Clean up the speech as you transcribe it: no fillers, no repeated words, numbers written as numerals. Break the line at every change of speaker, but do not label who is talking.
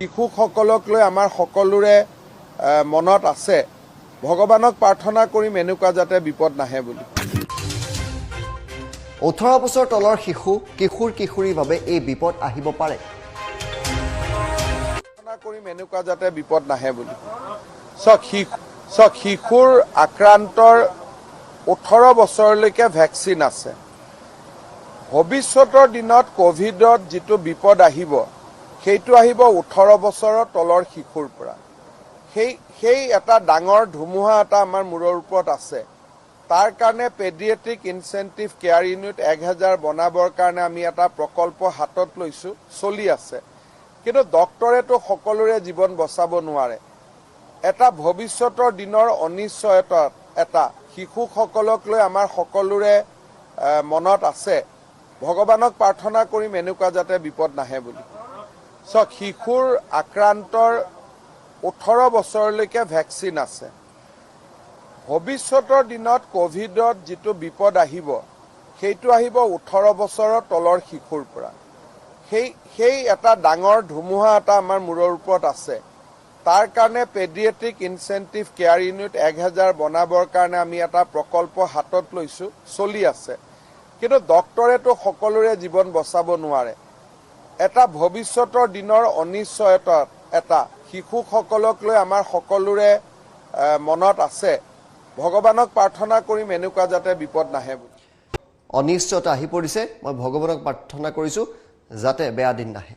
শিশুসকলক লৈ আমাৰ সকলোৰে মনত আছে ভগৱানক প্ৰাৰ্থনা কৰিম এনেকুৱা যাতে বিপদ নাহে বুলি।
18 বছৰ তলৰ শিশু কিশোৰ কিশোৰীৰ বাবে এই বিপদ আহিব পাৰে।
প্ৰাৰ্থনা কৰিম এনেকুৱা যাতে বিপদ নাহে বুলি। শিশুৰ আক্ৰান্তৰ 18 বছৰলৈকে ভেকচিন আছে। ভৱিষ্যতৰ দিনত কোভিডত যিটো বিপদ আহিব সেইটো আহিব 18 বছৰৰ তলৰ শিশুৰ পৰা। সেই এটা ডাঙৰ ধুমুহা এটা আমাৰ মূৰৰ ওপৰত আছে। তাৰ কাৰণে পেডিয়াট্ৰিক ইনচেন্টিভ কেয়াৰ ইউনিট 1000 বনাবৰ কাৰণে আমি এটা প্ৰকল্প হাতত লৈছোঁ, চলি আছে। কিন্তু ডক্টৰেতো সকলোৰে জীৱন বচাব নোৱাৰে। এটা ভৱিষ্যতৰ দিনৰ অনিশ্চয়তা এটা শিশুসকলক লৈ আমাৰ সকলোৰে মনত আছে ভগৱানক প্ৰাৰ্থনা কৰিম এনেকুৱা যাতে বিপদ নাহে বুলি। শিশুৰ আক্ৰান্তৰ 18 বছৰলৈকে ভেকচিন আছে। ভৱিষ্যতৰ দিনত কোভিডত যিটো বিপদ আহিব সেইটো আহিব 18 বছৰৰ তলৰ শিশুৰ পৰা। সেই এটা ডাঙৰ ধুমুহা এটা আমাৰ মূৰৰ ওপৰত আছে। তাৰ কাৰণে পেডিয়াট্ৰিক ইনচেন্টিভ কেয়াৰ ইউনিট 1000 বনাবৰ কাৰণে আমি এটা প্ৰকল্প হাতত লৈছোঁ, চলি আছে। কিন্তু ডক্টৰেতো সকলোৰে জীৱন বচাব নোৱাৰে। এটা ভৱিষ্যতৰ দিনৰ অনিশ্চয়তা এটা শিশুসকলক লৈ আমাৰ সকলোৰে মনত আছে ভগৱানক প্ৰাৰ্থনা কৰিম এনেকুৱা যাতে বিপদ নাহে বুলি।
অনিশ্চয়তা আহি পৰিছে, মই ভগৱানক প্ৰাৰ্থনা কৰিছোঁ যাতে বেয়া দিন নাহে।